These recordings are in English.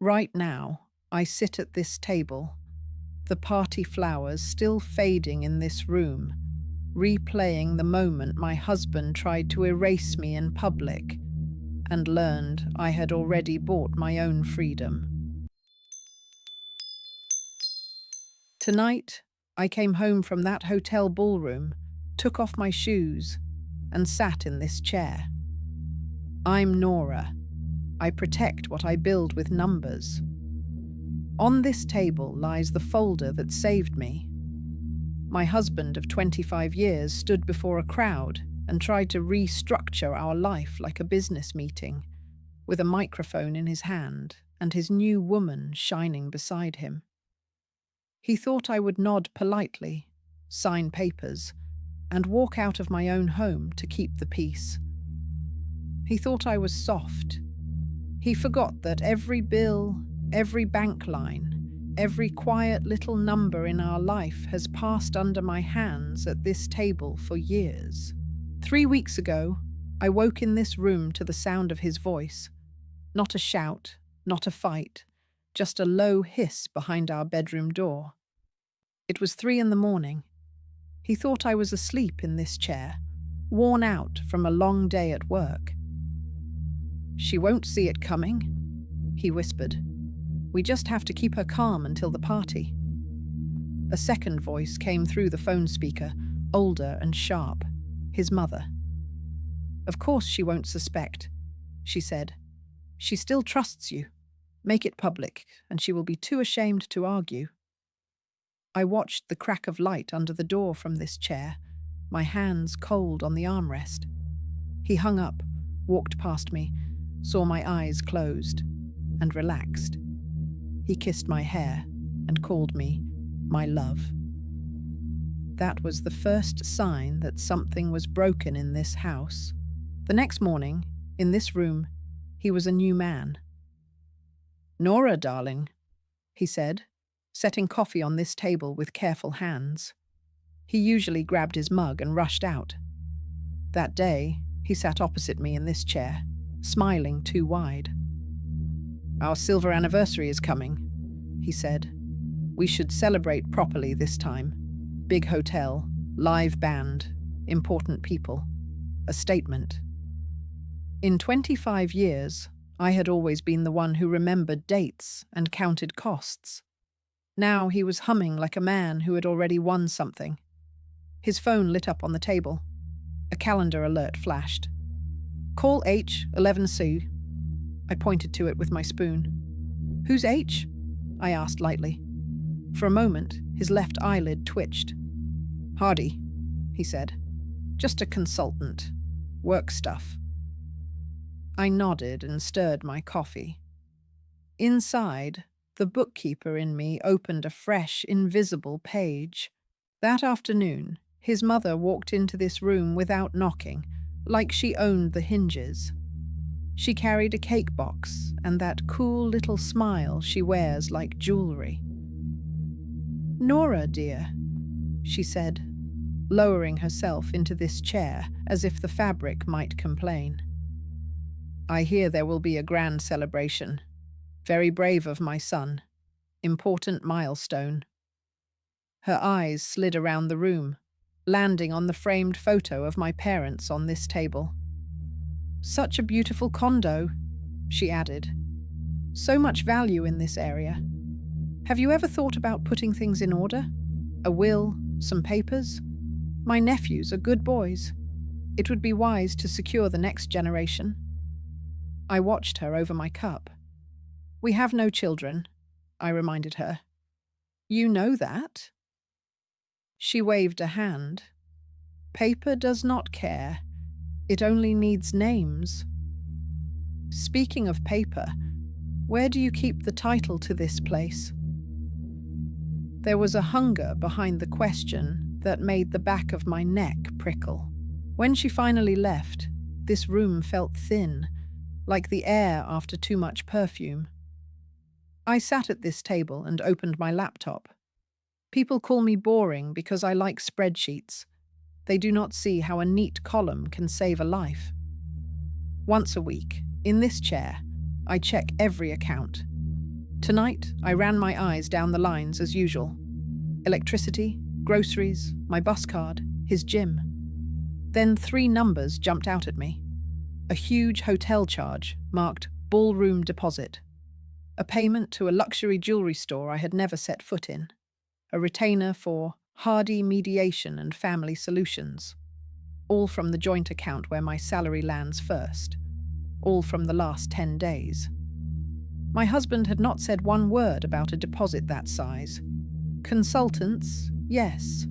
Right now, I sit at this table, the party flowers still fading in this room, replaying the moment my husband tried to erase me in public and learned I had already bought my own freedom. Tonight, I came home from that hotel ballroom, took off my shoes, and sat in this chair. I'm Nora. I protect what I build with numbers. On this table lies the folder that saved me. My husband of 25 years stood before a crowd and tried to restructure our life like a business meeting, with a microphone in his hand and his new woman shining beside him. He thought I would nod politely, sign papers, and walk out of my own home to keep the peace. He thought I was soft. He forgot that every bill, every bank line, every quiet little number in our life has passed under my hands at this table for years. 3 weeks ago, I woke in this room to the sound of his voice. Not a shout, not a fight, just a low hiss behind our bedroom door. It was 3 a.m. He thought I was asleep in this chair, worn out from a long day at work. "She won't see it coming," he whispered. "We just have to keep her calm until the party." A second voice came through the phone speaker, older and sharp, his mother. "Of course she won't suspect," she said. "She still trusts you. Make it public, and she will be too ashamed to argue." I watched the crack of light under the door from this chair, my hands cold on the armrest. He hung up, walked past me, saw my eyes closed, and relaxed. He kissed my hair and called me my love. That was the first sign that something was broken in this house. The next morning, in this room, he was a new man. "Nora, darling," he said, setting coffee on this table with careful hands. He usually grabbed his mug and rushed out. That day, he sat opposite me in this chair, smiling too wide. "Our silver anniversary is coming," he said. "We should celebrate properly this time. Big hotel, live band, important people. A statement." In 25 years, I had always been the one who remembered dates and counted costs. Now he was humming like a man who had already won something. His phone lit up on the table. A calendar alert flashed. "Call H, 11C. I pointed to it with my spoon. "Who's H?" I asked lightly. For a moment, his left eyelid twitched. "Hardy," he said. "Just a consultant. Work stuff." I nodded and stirred my coffee. Inside, the bookkeeper in me opened a fresh, invisible page. That afternoon, his mother walked into this room without knocking, like she owned the hinges. She carried a cake box and that cool little smile she wears like jewelry. "Nora, dear," she said, lowering herself into this chair as if the fabric might complain. "I hear there will be a grand celebration. Very brave of my son. Important milestone." Her eyes slid around the room, landing on the framed photo of my parents on this table. "Such a beautiful condo," she added. "So much value in this area. Have you ever thought about putting things in order? A will, some papers? My nephews are good boys. It would be wise to secure the next generation." I watched her over my cup. "We have no children," I reminded her. "You know that?" She waved a hand. "Paper does not care. It only needs names." "Speaking of paper, where do you keep the title to this place?" There was a hunger behind the question that made the back of my neck prickle. When she finally left, this room felt thin, like the air after too much perfume. I sat at this table and opened my laptop. People call me boring because I like spreadsheets. They do not see how a neat column can save a life. Once a week, in this chair, I check every account. Tonight, I ran my eyes down the lines as usual. Electricity, groceries, my bus card, his gym. Then 3 numbers jumped out at me. A huge hotel charge marked ballroom deposit. A payment to a luxury jewelry store I had never set foot in. A retainer for Hardy Mediation and Family Solutions. All from the joint account where my salary lands first. All from the last 10 days. My husband had not said one word about a deposit that size. Consultants, yes.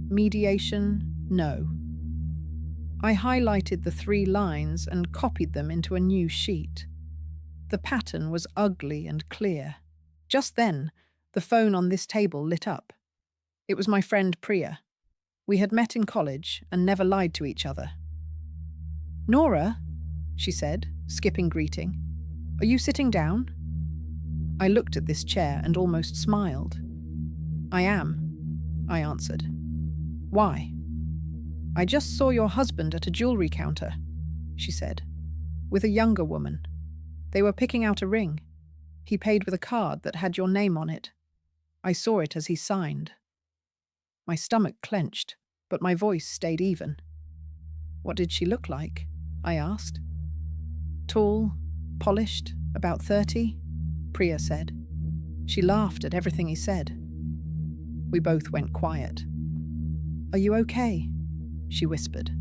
Mediation, no. I highlighted the 3 lines and copied them into a new sheet. The pattern was ugly and clear. Just then, the phone on this table lit up. It was my friend Priya. We had met in college and never lied to each other. "Nora," she said, skipping greeting. "Are you sitting down?" I looked at this chair and almost smiled. "I am," I answered. "Why?" "I just saw your husband at a jewelry counter," she said, "with a younger woman. They were picking out a ring. He paid with a card that had your name on it. I saw it as he signed." My stomach clenched, but my voice stayed even. "What did she look like?" I asked. "Tall, polished, about 30, Priya said. She laughed at everything he said. We both went quiet. "Are you okay?" she whispered.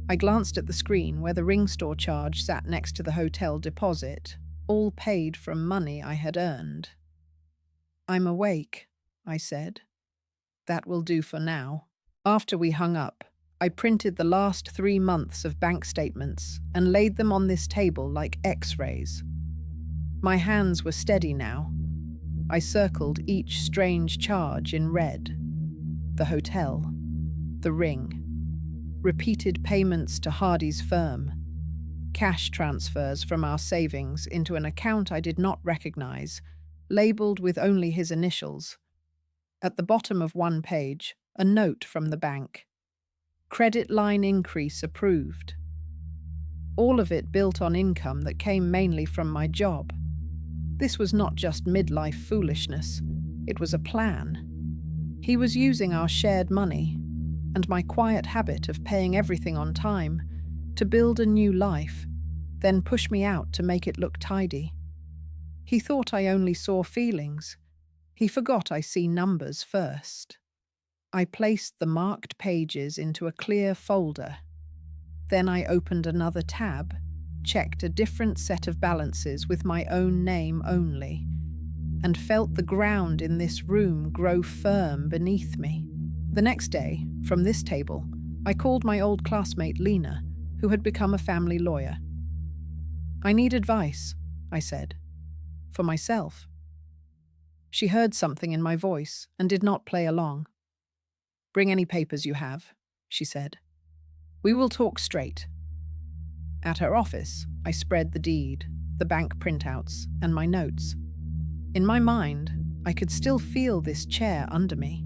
I glanced at the screen where the ring store charge sat next to the hotel deposit, all paid from money I had earned. "I'm awake," I said. "That will do for now." After we hung up, I printed the last 3 months of bank statements and laid them on this table like X-rays. My hands were steady now. I circled each strange charge in red. The hotel, the ring, repeated payments to Hardy's firm, cash transfers from our savings into an account I did not recognize, labeled with only his initials. At the bottom of one page, a note from the bank. Credit line increase approved. All of it built on income that came mainly from my job. This was not just midlife foolishness. It was a plan. He was using our shared money and my quiet habit of paying everything on time to build a new life, then push me out to make it look tidy. He thought I only saw feelings. He forgot I see numbers first. I placed the marked pages into a clear folder. Then I opened another tab, checked a different set of balances with my own name only, and felt the ground in this room grow firm beneath me. The next day, from this table, I called my old classmate Lena, who had become a family lawyer. "I need advice," I said. "For myself." She heard something in my voice and did not play along. "Bring any papers you have," she said. "We will talk straight." At her office, I spread the deed, the bank printouts, and my notes. In my mind, I could still feel this chair under me.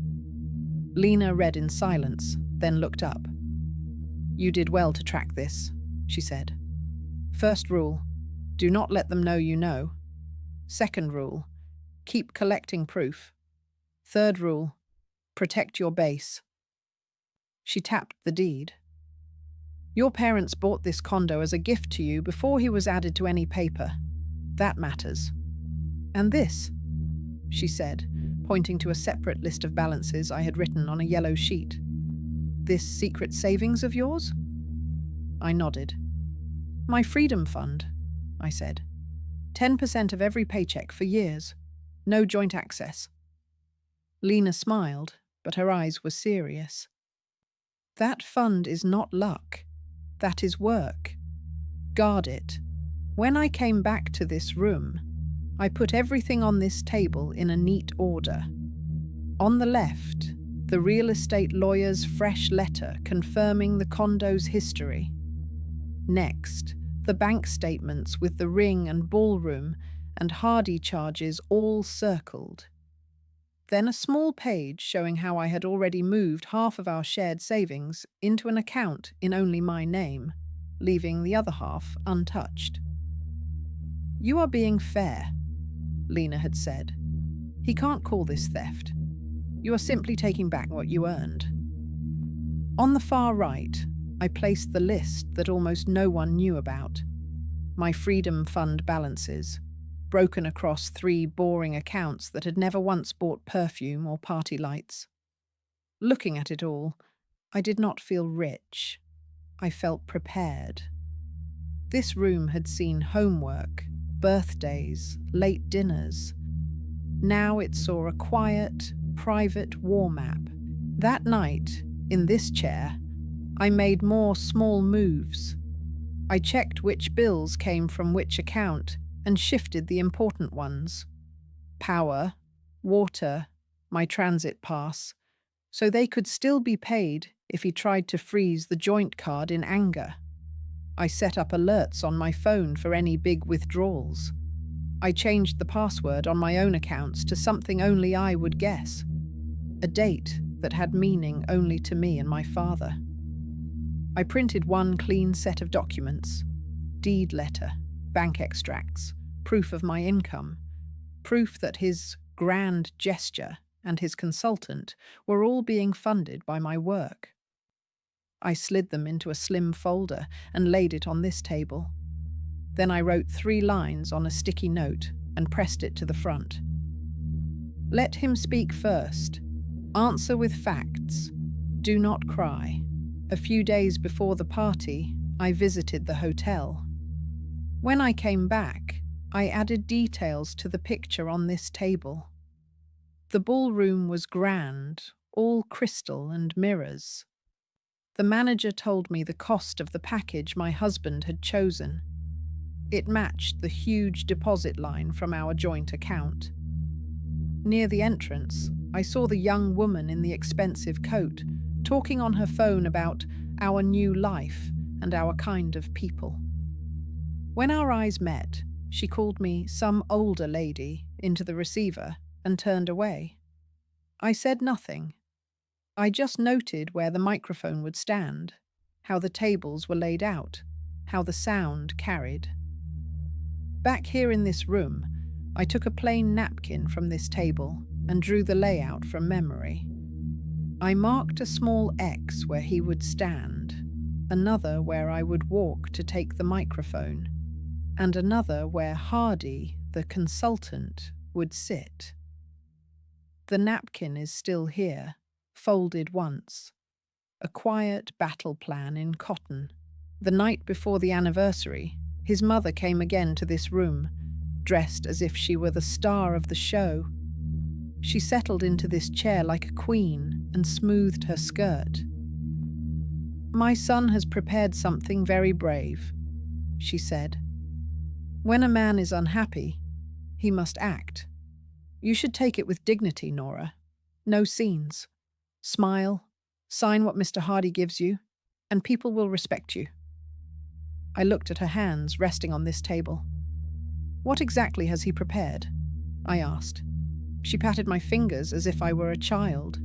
Lena read in silence, then looked up. "You did well to track this," she said. "First rule, do not let them know you know. Second rule, keep collecting proof. Third rule, protect your base." She tapped the deed. "Your parents bought this condo as a gift to you before he was added to any paper. That matters. And this," she said, pointing to a separate list of balances I had written on a yellow sheet. "This secret savings of yours?" I nodded. "My freedom fund," I said. 10% of every paycheck for years. No joint access." Lena smiled, but her eyes were serious. "That fund is not luck. That is work. Guard it. When I came back to this room, I put everything on this table in a neat order. On the left, the real estate lawyer's fresh letter confirming the condo's history. Next, the bank statements with the ring and ballroom and Hardy charges all circled. Then a small page showing how I had already moved half of our shared savings into an account in only my name, leaving the other half untouched. "You are being fair." Lena had said. He can't call this theft. You are simply taking back what you earned. On the far right, I placed the list that almost no one knew about. My Freedom Fund balances, broken across 3 boring accounts that had never once bought perfume or party lights. Looking at it all, I did not feel rich. I felt prepared. This room had seen homework, birthdays, late dinners. Now it saw a quiet, private war map. That night, in this chair, I made more small moves. I checked which bills came from which account and shifted the important ones. Power, water, my transit pass, so they could still be paid if he tried to freeze the joint card in anger. I set up alerts on my phone for any big withdrawals. I changed the password on my own accounts to something only I would guess. A date that had meaning only to me and my father. I printed one clean set of documents: deed letter, bank extracts, proof of my income, proof that his grand gesture and his consultant were all being funded by my work. I slid them into a slim folder and laid it on this table. Then I wrote 3 lines on a sticky note and pressed it to the front. Let him speak first. Answer with facts. Do not cry. A few days before the party, I visited the hotel. When I came back, I added details to the picture on this table. The ballroom was grand, all crystal and mirrors. The manager told me the cost of the package my husband had chosen. It matched the huge deposit line from our joint account. Near the entrance, I saw the young woman in the expensive coat, talking on her phone about our new life and our kind of people. When our eyes met, she called me some older lady into the receiver and turned away. I said nothing. I just noted where the microphone would stand, how the tables were laid out, how the sound carried. Back here in this room, I took a plain napkin from this table and drew the layout from memory. I marked a small X where he would stand, another where I would walk to take the microphone, and another where Hardy, the consultant, would sit. The napkin is still here, folded once. A quiet battle plan in cotton. The night before the anniversary, his mother came again to this room, dressed as if she were the star of the show. She settled into this chair like a queen and smoothed her skirt. My son has prepared something very brave, she said. When a man is unhappy, he must act. You should take it with dignity, Nora. No scenes. Smile, sign what Mr. Hardy gives you, and people will respect you. I looked at her hands resting on this table. What exactly has he prepared? I asked. She patted my fingers as if I were a child.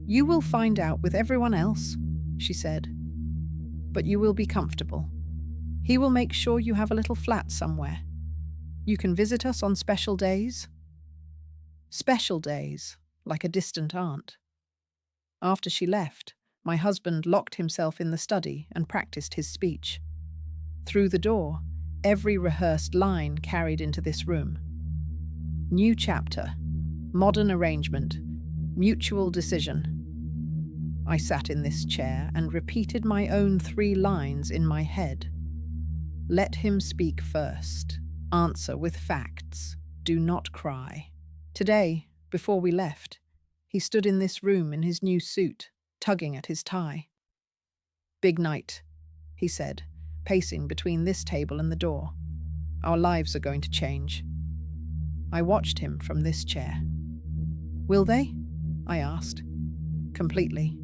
You will find out with everyone else, she said. But you will be comfortable. He will make sure you have a little flat somewhere. You can visit us on special days. Special days, like a distant aunt. After she left, my husband locked himself in the study and practiced his speech. Through the door, every rehearsed line carried into this room. New chapter, modern arrangement, mutual decision. I sat in this chair and repeated my own 3 lines in my head. Let him speak first. Answer with facts. Do not cry. Today, before we left, he stood in this room in his new suit, tugging at his tie. Big night, he said, pacing between this table and the door. Our lives are going to change. I watched him from this chair. Will they? I asked. Completely,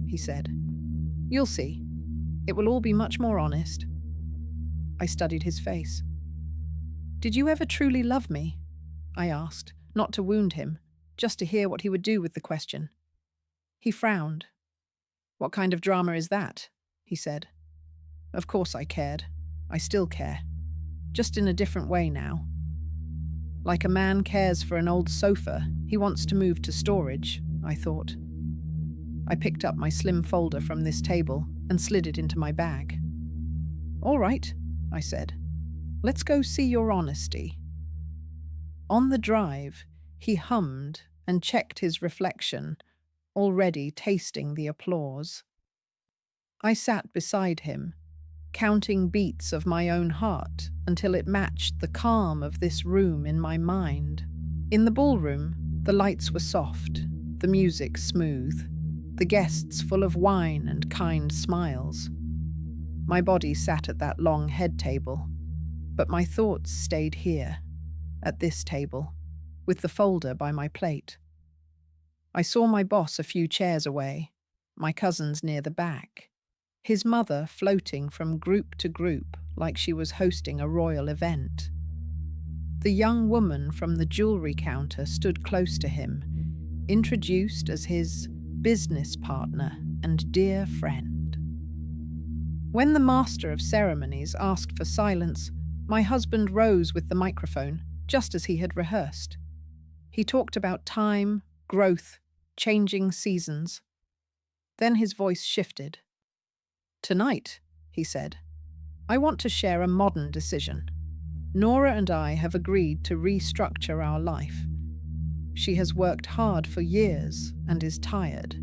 he said. You'll see. It will all be much more honest. I studied his face. Did you ever truly love me? I asked, not to wound him, just to hear what he would do with the question. He frowned. What kind of drama is that? He said. Of course I cared. I still care. Just in a different way now. Like a man cares for an old sofa he wants to move to storage, I thought. I picked up my slim folder from this table and slid it into my bag. "All right," I said. "Let's go see your honesty." On the drive, he hummed and checked his reflection, already tasting the applause. I sat beside him, counting beats of my own heart until it matched the calm of this room in my mind. In the ballroom, the lights were soft, the music smooth, the guests full of wine and kind smiles. My body sat at that long head table, but my thoughts stayed here, at this table, with the folder by my plate. I saw my boss a few chairs away, my cousins near the back, his mother floating from group to group like she was hosting a royal event. The young woman from the jewelry counter stood close to him, introduced as his business partner and dear friend. When the master of ceremonies asked for silence, my husband rose with the microphone, just as he had rehearsed. He talked about time, growth, changing seasons. Then his voice shifted. "Tonight," he said, "I want to share a modern decision. Nora and I have agreed to restructure our life. She has worked hard for years and is tired.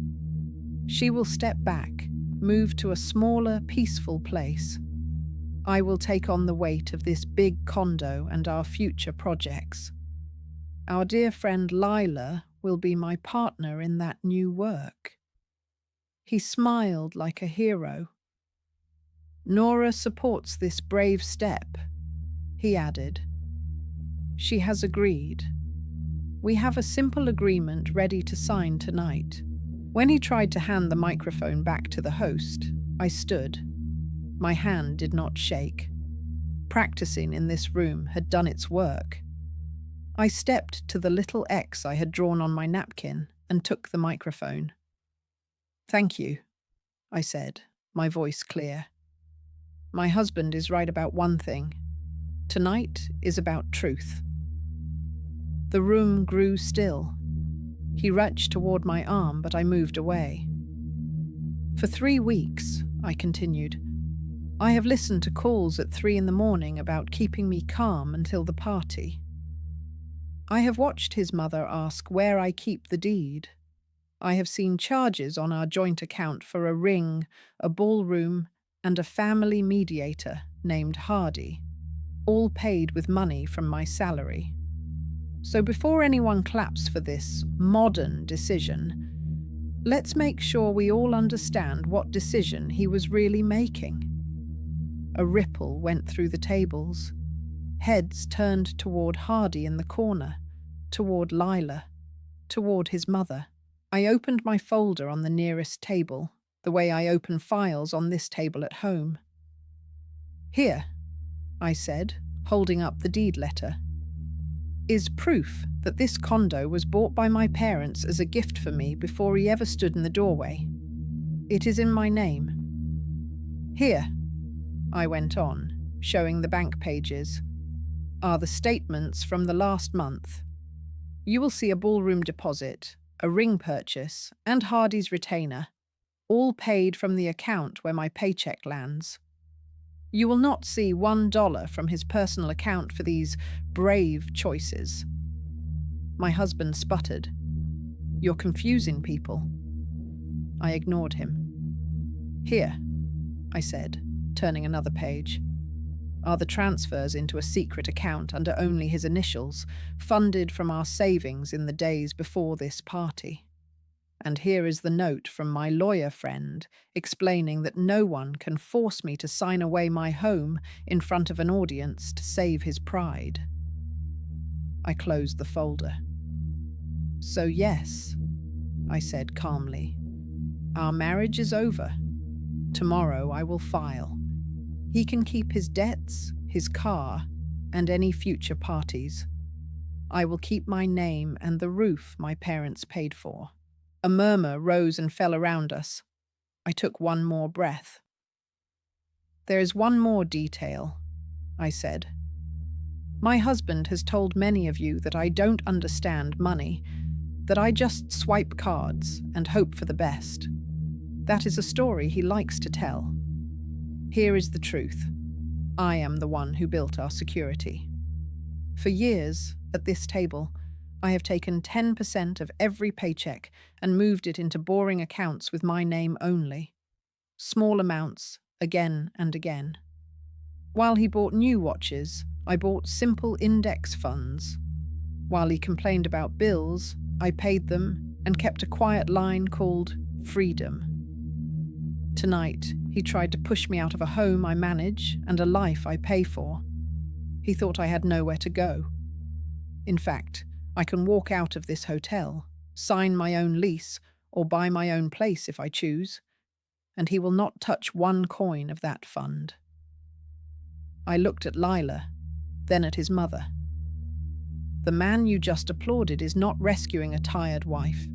She will step back, move to a smaller, peaceful place. I will take on the weight of this big condo and our future projects. Our dear friend Lila will be my partner in that new work." He smiled like a hero. "Nora supports this brave step," he added. "She has agreed. We have a simple agreement ready to sign tonight." When he tried to hand the microphone back to the host, I stood. My hand did not shake. Practicing in this room had done its work. I stepped to the little X I had drawn on my napkin and took the microphone. "Thank you," I said, my voice clear. "My husband is right about one thing. Tonight is about truth." The room grew still. He reached toward my arm, but I moved away. "For 3 weeks," I continued, "I have listened to calls at 3 in the morning about keeping me calm until the party. I have watched his mother ask where I keep the deed. I have seen charges on our joint account for a ring, a ballroom, and a family mediator named Hardy, all paid with money from my salary. So before anyone claps for this modern decision, let's make sure we all understand what decision he was really making." A ripple went through the tables. Heads turned toward Hardy in the corner, toward Lila, toward his mother. I opened my folder on the nearest table, the way I open files on this table at home. "Here," I said, holding up the deed letter, "is proof that this condo was bought by my parents as a gift for me before he ever stood in the doorway. It is in my name. Here," I went on, showing the bank pages, "are the statements from the last month. You will see a ballroom deposit, a ring purchase, and Hardy's retainer, all paid from the account where my paycheck lands. You will not see $1 from his personal account for these brave choices." My husband sputtered. "You're confusing people." I ignored him. "Here," I said, turning another page, "are the transfers into a secret account under only his initials, funded from our savings in the days before this party. And here is the note from my lawyer friend explaining that no one can force me to sign away my home in front of an audience to save his pride." I closed the folder. "So yes," I said calmly, "our marriage is over. Tomorrow I will file. He can keep his debts, his car, and any future parties. I will keep my name and the roof my parents paid for." A murmur rose and fell around us. I took one more breath. "There is one more detail," I said. My husband has told many of you that I don't understand money, that I just swipe cards and hope for the best. That is a story he likes to tell. Here is the truth. I am the one who built our security. For years, at this table, I have taken 10% of every paycheck and moved it into boring accounts with my name only. Small amounts, again and again. While he bought new watches, I bought simple index funds. While he complained about bills, I paid them and kept a quiet line called freedom. Tonight, he tried to push me out of a home I manage and a life I pay for. He thought I had nowhere to go. In fact, I can walk out of this hotel, sign my own lease, or buy my own place if I choose, and he will not touch one coin of that fund. I looked at Lila, then at his mother. The man you just applauded is not rescuing a tired wife.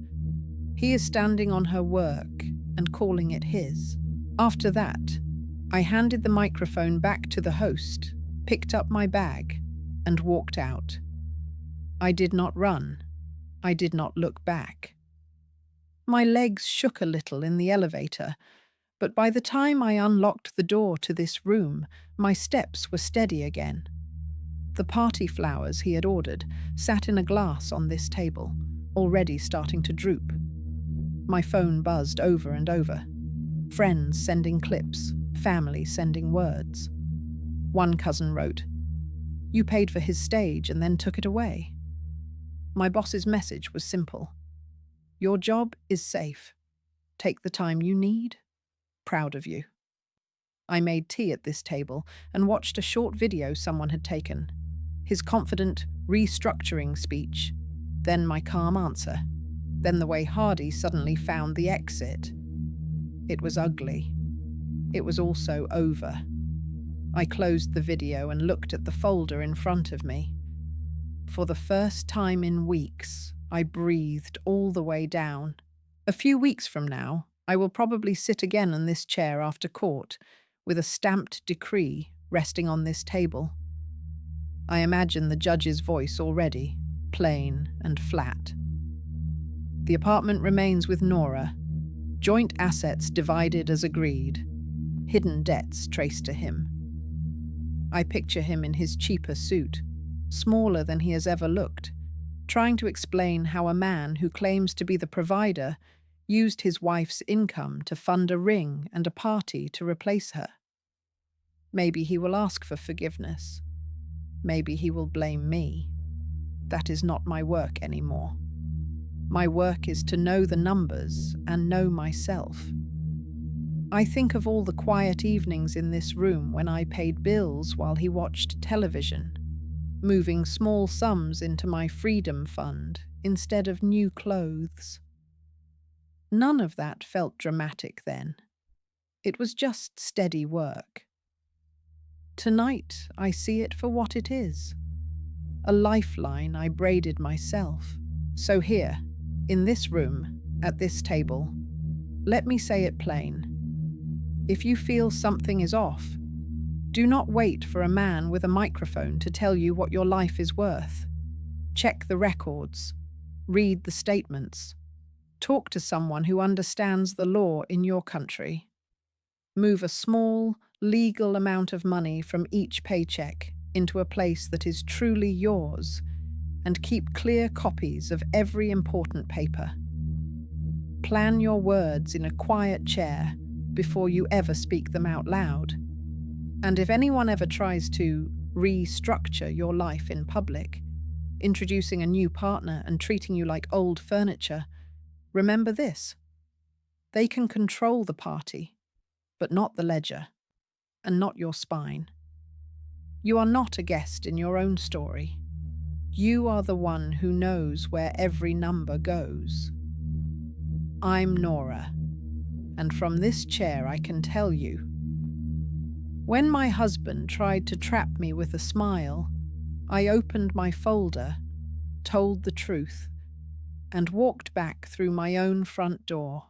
He is standing on her work and calling it his. After that, I handed the microphone back to the host, picked up my bag, and walked out. I did not run. I did not look back. My legs shook a little in the elevator, but by the time I unlocked the door to this room, my steps were steady again. The party flowers he had ordered sat in a glass on this table, already starting to droop. My phone buzzed over and over. Friends sending clips, family sending words. One cousin wrote, "You paid for his stage and then took it away." My boss's message was simple. "Your job is safe. Take the time you need. Proud of you." I made tea at this table and watched a short video someone had taken. His confident, restructuring speech, then my calm answer, then the way Hardy suddenly found the exit. It was ugly. It was also over. I closed the video and looked at the folder in front of me. For the first time in weeks, I breathed all the way down. A few weeks from now, I will probably sit again in this chair after court, with a stamped decree resting on this table. I imagine the judge's voice already, plain and flat. The apartment remains with Nora. Joint assets divided as agreed. Hidden debts traced to him. I picture him in his cheaper suit, smaller than he has ever looked, trying to explain how a man who claims to be the provider used his wife's income to fund a ring and a party to replace her. Maybe he will ask for forgiveness. Maybe he will blame me. That is not my work anymore. My work is to know the numbers and know myself. I think of all the quiet evenings in this room when I paid bills while he watched television, moving small sums into my freedom fund instead of new clothes. None of that felt dramatic then. It was just steady work. Tonight, I see it for what it is. A lifeline I braided myself. So here, in this room, at this table, let me say it plain. If you feel something is off, do not wait for a man with a microphone to tell you what your life is worth. Check the records. Read the statements. Talk to someone who understands the law in your country. Move a small, legal amount of money from each paycheck into a place that is truly yours, and keep clear copies of every important paper. Plan your words in a quiet chair before you ever speak them out loud. And if anyone ever tries to restructure your life in public, introducing a new partner and treating you like old furniture, remember this: they can control the party, but not the ledger, and not your spine. You are not a guest in your own story. You are the one who knows where every number goes. I'm Nora, and from this chair I can tell you. When my husband tried to trap me with a smile, I opened my folder, told the truth, and walked back through my own front door.